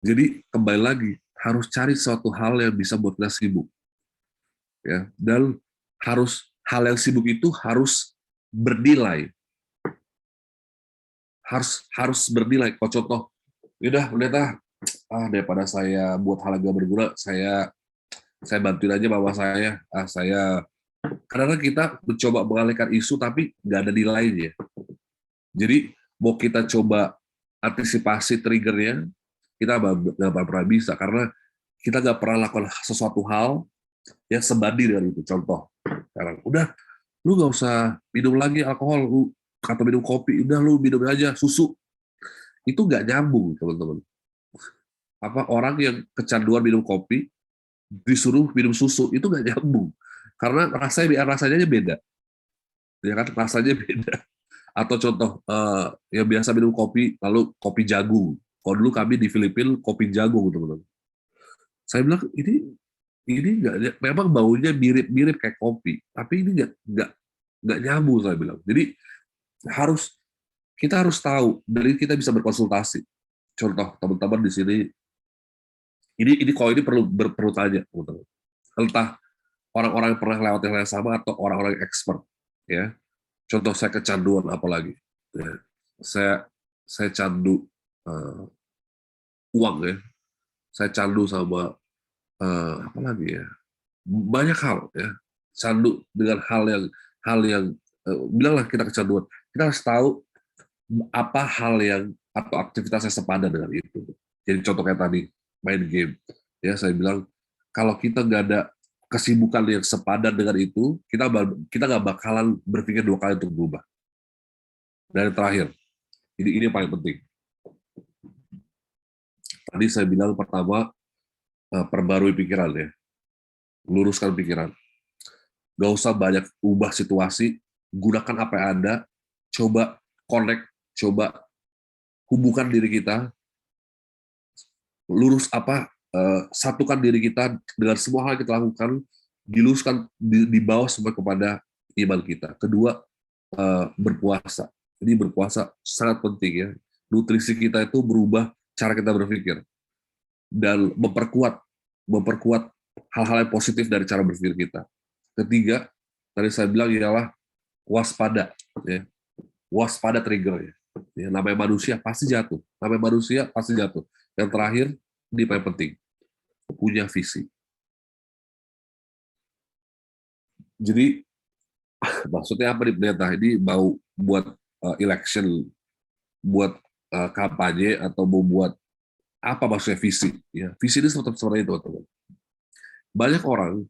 A: Jadi kembali lagi, harus cari suatu hal yang bisa buat kita sibuk. Ya, dan hal yang sibuk itu harus bernilai. Harus bernilai. Kalau contoh, udah pendeta, daripada saya buat hal yang gak berguna, saya bantuin aja mama saya. Kadang-kadang kita mencoba mengalihkan isu tapi nggak ada nilainya. Jadi mau kita coba antisipasi triggernya, kita nggak pernah bisa karena kita nggak pernah lakukan sesuatu hal yang sebanding dengan itu. Contoh, sekarang udah lu nggak usah minum lagi alkohol, lu atau minum kopi, udah lu minum aja susu. Itu nggak nyambung, teman-teman. Apa orang yang kecanduan minum kopi disuruh minum susu, itu nggak nyambung. Karena rasanya beda. Ya kan, rasanya beda. Atau contoh, yang biasa minum kopi, lalu kopi jagung. Kalau dulu kami di Filipina, kopi jagung, teman-teman. Saya bilang, ini nggak, memang baunya mirip kayak kopi, tapi ini nggak nyambung, saya bilang. Jadi kita harus tahu, dari kita bisa berkonsultasi. Contoh teman-teman di sini, ini kalau ini perlu tanya, teman-teman. Entah orang-orang yang pernah lewat yang sama atau orang-orang yang expert, ya. Contoh saya kecanduan apalagi, ya. Saya candu uang, ya. Saya candu sama apa lagi ya? Banyak hal, ya. Candu dengan hal yang bilanglah kita kecanduan. Kita harus tahu apa hal yang atau aktivitas yang sepadan dengan itu. Jadi contoh kayak tadi main game, ya saya bilang kalau kita nggak ada kesibukan yang sepadan dengan itu, kita nggak bakalan berpikir 2 kali untuk berubah. Dan yang terakhir, ini yang paling penting. Tadi saya bilang pertama, perbarui pikiran ya, luruskan pikiran. Nggak usah banyak ubah situasi, gunakan apa yang ada, coba connect, coba hubungkan diri kita, satukan diri kita dengan semua hal yang kita lakukan, diluruskan, dibawa semua kepada iman kita. Kedua, berpuasa. Jadi berpuasa sangat penting ya. Nutrisi kita itu berubah cara kita berpikir dan memperkuat hal-hal yang positif dari cara berpikir kita. Ketiga, tadi saya bilang ialah waspada ya. Waspada trigger ya. Ya, namanya manusia pasti jatuh. Yang terakhir, ini paling penting, punya visi. Jadi maksudnya apa nih pendeta? Ini mau buat election, buat kampanye atau mau buat apa maksudnya visi? Ya, visi ini seperti itu, teman-teman. Banyak orang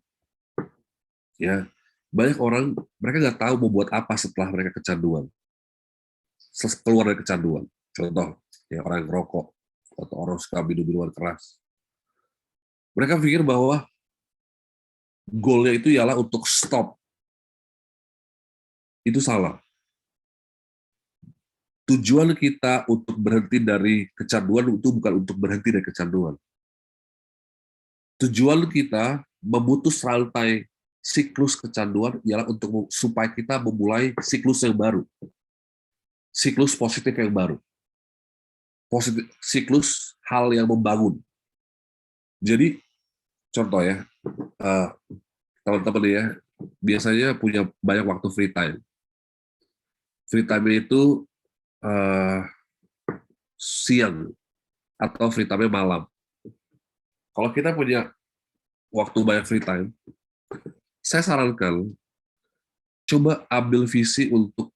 A: mereka nggak tahu mau buat apa setelah mereka kecanduan. Keluar dari kecanduan. Contoh, ya orang yang rokok atau orang suka minum-minuman keras. Mereka pikir bahwa goalnya itu ialah untuk stop. Itu salah. Tujuan kita untuk berhenti dari kecanduan itu bukan untuk berhenti dari kecanduan. Tujuan kita memutus rantai siklus kecanduan ialah supaya kita memulai siklus yang baru. Siklus positif yang baru. Siklus hal yang membangun. Jadi, contoh ya, teman-teman ya, biasanya punya banyak waktu free time. Free time itu siang atau free time malam. Kalau kita punya waktu banyak free time, saya sarankan coba ambil visi untuk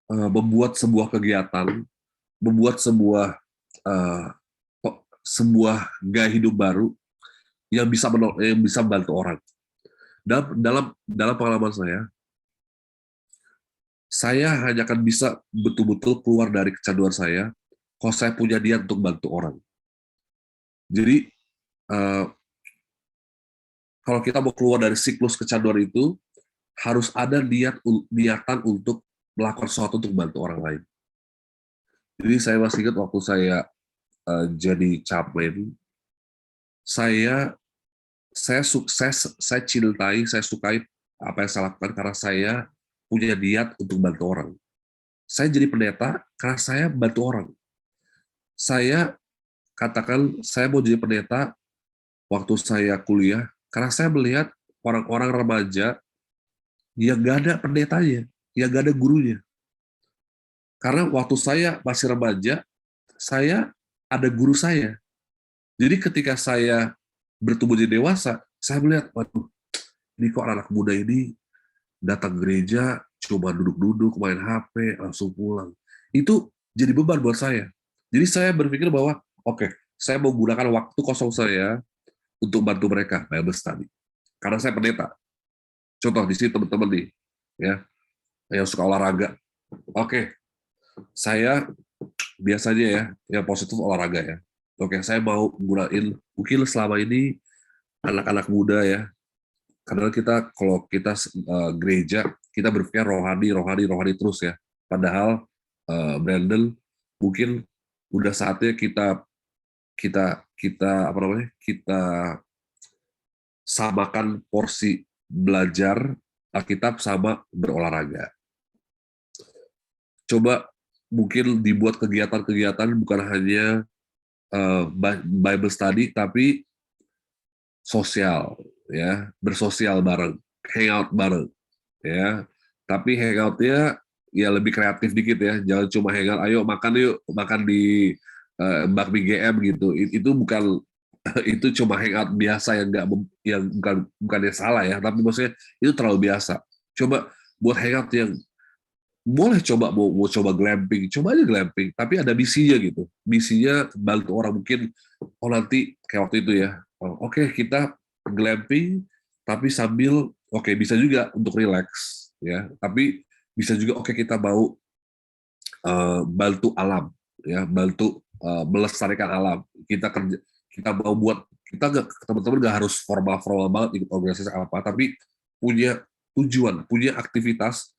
A: membuat sebuah kegiatan, membuat sebuah gaya hidup baru yang bisa membantu orang. Dalam pengalaman saya hanya akan bisa betul-betul keluar dari kecanduan saya kalau saya punya niat untuk bantu orang. Jadi kalau kita mau keluar dari siklus kecanduan itu, harus ada niatan untuk melakukan sesuatu untuk bantu orang lain. Jadi saya masih ingat waktu saya jadi chaplain, saya sukai apa yang saya lakukan karena saya punya niat untuk bantu orang. Saya jadi pendeta karena saya bantu orang. Saya katakan saya mau jadi pendeta waktu saya kuliah karena saya melihat orang-orang remaja yang gak ada pendetanya, yang gak ada gurunya. Karena waktu saya masih remaja, saya ada guru saya. Jadi ketika saya bertumbuh jadi dewasa, saya melihat, waduh, ini kok anak muda ini datang gereja, cuma duduk-duduk, main HP, langsung pulang. Itu jadi beban buat saya. Jadi saya berpikir bahwa, oke, saya mau gunakan waktu kosong saya untuk bantu mereka, Bible study. Karena saya pendeta. Contoh di sini teman-teman nih, ya, yang suka olahraga. Oke, saya biasanya yang positif olahraga ya. Oke, saya mau gunain mungkin selama ini anak-anak muda ya. Karena kalau kita gereja, kita berpikir rohani terus ya. Padahal Brandon mungkin udah saatnya kita samakan porsi belajar Alkitab sama berolahraga. Coba mungkin dibuat kegiatan-kegiatan bukan hanya Bible study tapi sosial ya, bersosial bareng, hangout bareng ya. Tapi hangoutnya ya lebih kreatif dikit ya, jangan cuma hangout ayo makan yuk, makan di bakmi GM gitu. Itu bukan Itu cuma hangout biasa yang nggak yang bukannya salah ya, tapi maksudnya itu terlalu biasa. Coba buat hangout yang boleh, coba mau coba glamping, coba aja glamping, tapi ada misinya gitu. Misinya bantu orang, mungkin nanti kayak waktu itu ya. Oke, kita glamping tapi sambil bisa juga untuk relax ya. Tapi bisa juga kita mau bantu alam ya, bantu melestarikan alam. Kita mau buat, kita teman-teman nggak harus formal banget ikut organisasi apa, tapi punya tujuan, punya aktivitas.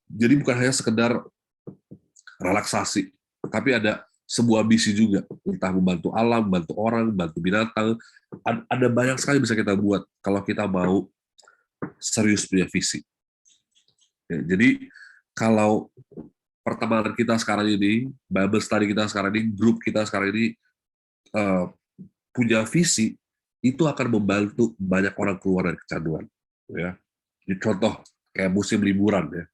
A: Jadi bukan hanya sekedar relaksasi, tapi ada sebuah misi juga, entah membantu alam, membantu orang, membantu binatang. Ada banyak sekali bisa kita buat kalau kita mau serius punya visi. Ya, jadi kalau pertemanan kita sekarang ini, Bible study kita sekarang ini, grup kita sekarang ini punya visi, itu akan membantu banyak orang keluar dari kecanduan. Ya, di contoh kayak musim liburan ya.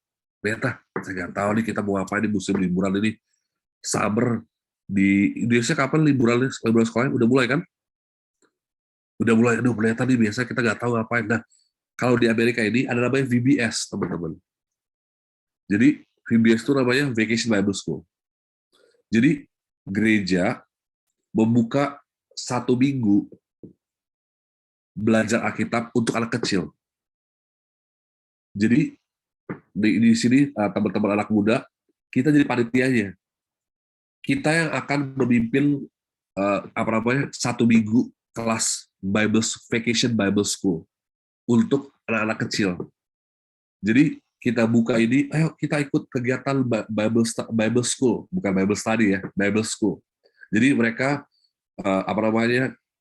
A: Ternyata saya nggak tahu nih kita mau ngapain di musim liburan ini. Summer di Indonesia kapan liburan sekolah? Udah mulai kan? Udah mulai. Aduh, ternyata nih biasa kita nggak tahu ngapain. Nah, kalau di Amerika ini ada namanya VBS, teman-teman. Jadi VBS itu namanya Vacation Bible School. Jadi gereja membuka 1 minggu belajar Alkitab untuk anak kecil. Jadi di sini teman-teman anak muda, kita jadi panitianya. Kita yang akan memimpin 1 minggu kelas Vacation Bible School untuk anak-anak kecil. Jadi kita buka ini, ayo kita ikut kegiatan Bible School, bukan Bible Study ya, Bible School. Jadi mereka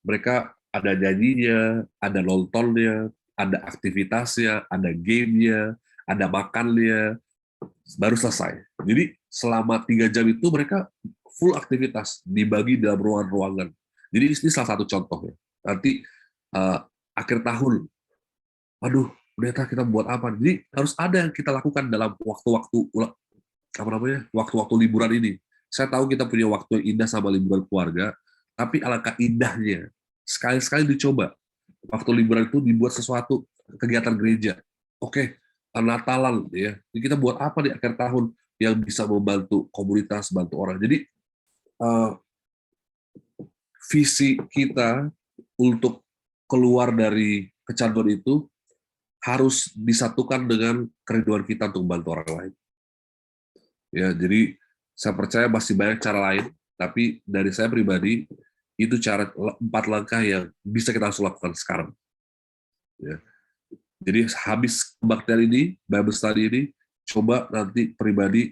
A: mereka ada nyanyinya, ada nontonnya, ada aktivitasnya, ada gamenya, ada makannya, baru selesai. Jadi selama 3 jam itu mereka full aktivitas, dibagi dalam ruangan-ruangan. Jadi ini salah satu contohnya. Nanti akhir tahun, aduh, ternyata kita buat apa? Jadi harus ada yang kita lakukan dalam waktu-waktu liburan ini. Saya tahu kita punya waktu yang indah sama liburan keluarga, tapi alangkah indahnya sekali-sekali dicoba. Waktu liburan itu dibuat sesuatu kegiatan gereja. Natalan ya. Jadi kita buat apa di akhir tahun yang bisa membantu komunitas, bantu orang. Jadi visi kita untuk keluar dari kecanduan itu harus disatukan dengan kerinduan kita untuk membantu orang lain. Ya, jadi saya percaya masih banyak cara lain, tapi dari saya pribadi itu 4 langkah yang bisa kita langsung lakukan sekarang. Ya. Jadi habis bakteri ini, Bible study ini, coba nanti pribadi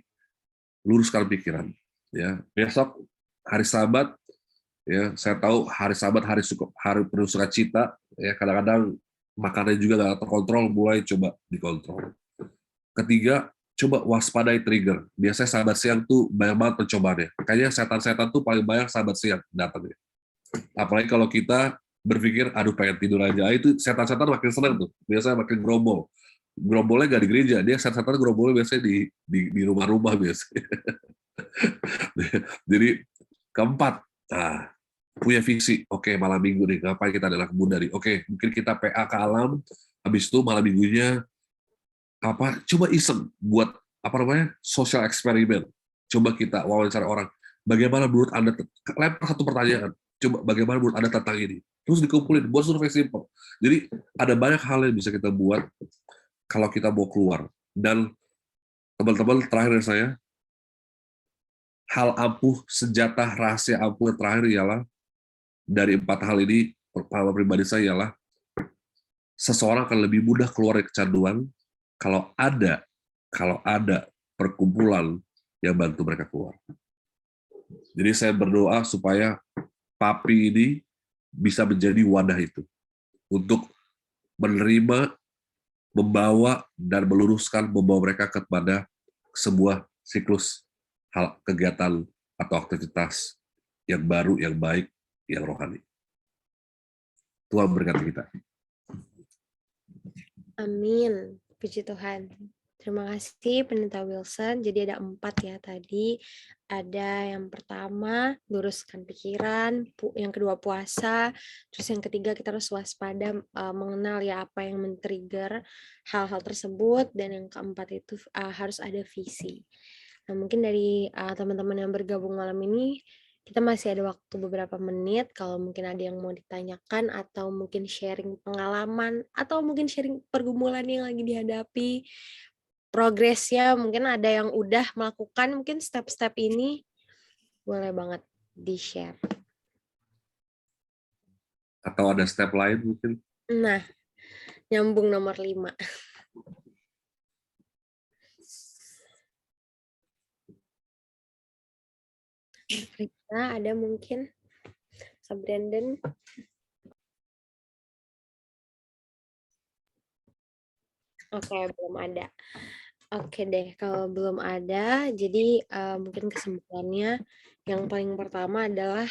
A: luruskan pikiran. Ya, besok hari Sabat, ya saya tahu hari Sabat hari penuh sukacita, ya kadang-kadang makannya juga nggak terkontrol, mulai coba dikontrol. Ketiga, coba waspadai trigger. Biasanya Sabat siang tuh banyak banget percobaannya. Kayaknya setan-setan tuh paling banyak Sabat siang datangnya. Apalagi kalau kita berpikir, aduh pengen tidur aja, itu setan-setan makin senang tuh. Biasanya makin gerombol. Gerombolnya nggak di gereja, dia setan-setan gerombolnya biasanya di rumah-rumah biasanya. Jadi keempat, punya visi. Malam minggu nih, ngapain kita adalah kebun dari. Mungkin kita PA ke alam, habis itu malam minggunya coba iseng buat social eksperimen. Coba kita wawancara orang, bagaimana menurut Anda, lempar satu pertanyaan, coba bagaimana menurut Anda tentang ini, terus dikumpulin, buat survei simple. Jadi ada banyak hal yang bisa kita buat kalau kita mau keluar. Dan teman-teman, terakhir dari saya, hal ampuh, senjata rahasia ampuh yang terakhir ialah, dari 4 hal ini, pengalaman pribadi saya ialah, seseorang akan lebih mudah keluar dari kecanduan kalau ada perkumpulan yang bantu mereka keluar. Jadi saya berdoa supaya Papi ini bisa menjadi wadah itu untuk menerima, membawa, dan membawa mereka kepada sebuah siklus kegiatan atau aktivitas yang baru, yang baik, yang rohani. Tuhan berkati kita.
D: Amin. Puji Tuhan. Terima kasih Pendeta Wilson. Jadi ada 4 ya tadi. Ada yang pertama, luruskan pikiran. Yang kedua, puasa. Terus yang ketiga, kita harus waspada mengenal ya apa yang men-trigger hal-hal tersebut. Dan yang keempat itu harus ada visi. Nah, mungkin dari teman-teman yang bergabung malam ini, kita masih ada waktu beberapa menit. Kalau mungkin ada yang mau ditanyakan atau mungkin sharing pengalaman atau mungkin sharing pergumulan yang lagi dihadapi, progresnya mungkin ada yang udah melakukan mungkin step-step ini, boleh banget di-share.
A: Atau ada step lain mungkin?
D: Nah, nyambung nomor 5. Rita, ada mungkin? Brandon? Oke, belum ada. Oke deh, kalau belum ada, jadi mungkin kesimpulannya yang paling pertama adalah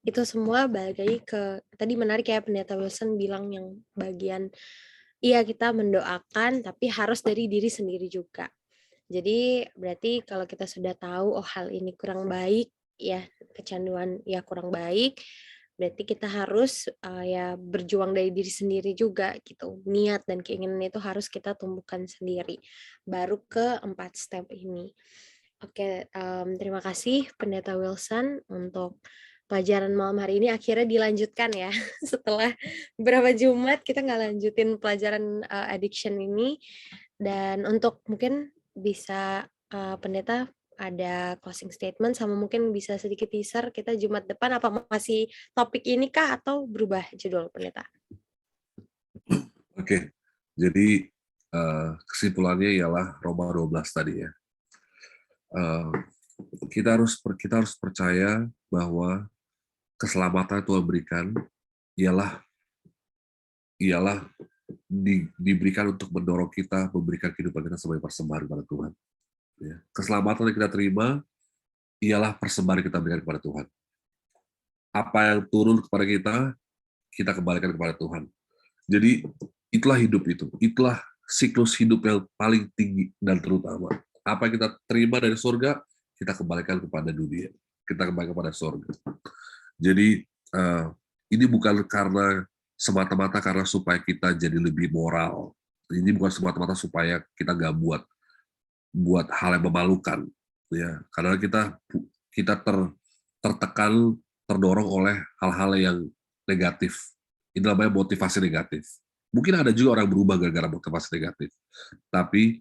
D: itu semua balik lagi ke, tadi menarik ya Pendeta Wilson bilang yang bagian, iya kita mendoakan, tapi harus dari diri sendiri juga. Jadi berarti kalau kita sudah tahu, oh hal ini kurang baik, ya kecanduan ya kurang baik, berarti kita harus ya berjuang dari diri sendiri juga gitu. Niat dan keinginan itu harus kita tumbuhkan sendiri. Baru ke 4 step ini. Oke, terima kasih Pendeta Wilson untuk pelajaran malam hari ini akhirnya dilanjutkan ya. Setelah beberapa Jumat kita nggak lanjutin pelajaran addiction ini. Dan untuk mungkin bisa Pendeta ada closing statement sama mungkin bisa sedikit teaser kita Jumat depan apa masih topik ini kah atau berubah judul Pendeta?
A: Oke, jadi kesimpulannya ialah Roma 12 tadi ya. Kita harus percaya bahwa keselamatan yang Tuhan berikan ialah diberikan untuk mendorong kita memberikan kehidupan kita sebagai persembahan kepada Tuhan. Ya. Keselamatan yang kita terima ialah persembahan yang kita berikan kepada Tuhan. Apa yang turun kepada kita kembalikan kepada Tuhan. Jadi itulah hidup itu. Itulah siklus hidup yang paling tinggi dan terutama. Apa yang kita terima dari surga, kita kembalikan kepada dunia. Kita kembalikan kepada surga. Jadi ini bukan karena semata-mata karena supaya kita jadi lebih moral. Ini bukan semata-mata supaya kita nggak buat hal yang memalukan. Ya, karena kita tertekan, terdorong oleh hal-hal yang negatif. Ini namanya motivasi negatif. Mungkin ada juga orang berubah gara-gara motivasi negatif. Tapi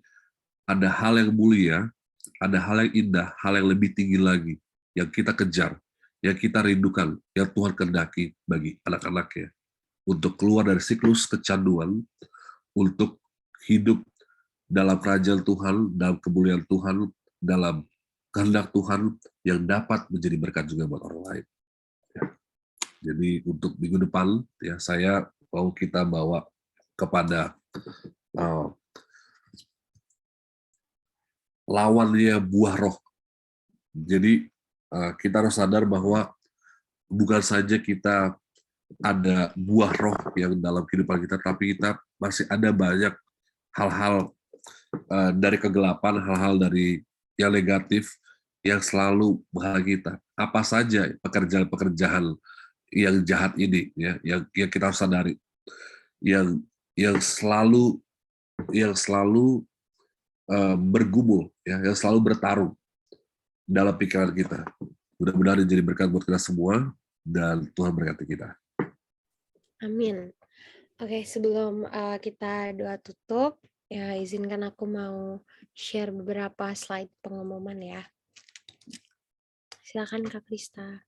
A: ada hal yang mulia, ada hal yang indah, hal yang lebih tinggi lagi yang kita kejar, yang kita rindukan, yang Tuhan kehendaki bagi anak-anaknya untuk keluar dari siklus kecanduan, untuk hidup dalam kerajaan Tuhan, dalam kemuliaan Tuhan, dalam kehendak Tuhan yang dapat menjadi berkat juga buat orang lain. Ya. Jadi untuk minggu depan ya saya mau kita bawa kepada lawannya buah roh. Jadi kita harus sadar bahwa bukan saja kita ada buah roh yang dalam kehidupan kita, tapi kita masih ada banyak hal-hal dari kegelapan, hal-hal dari yang negatif yang selalu menghalangi kita. Apa saja pekerjaan-pekerjaan yang jahat ini, ya, yang kita harus sadari, yang selalu bergumul, ya, yang selalu bertarung dalam pikiran kita. Mudah-mudahan jadi berkat buat kita semua dan Tuhan berkati kita.
D: Amin. Oke, sebelum kita doa tutup, ya izinkan aku mau share beberapa slide pengumuman ya. Silakan Kak Krista.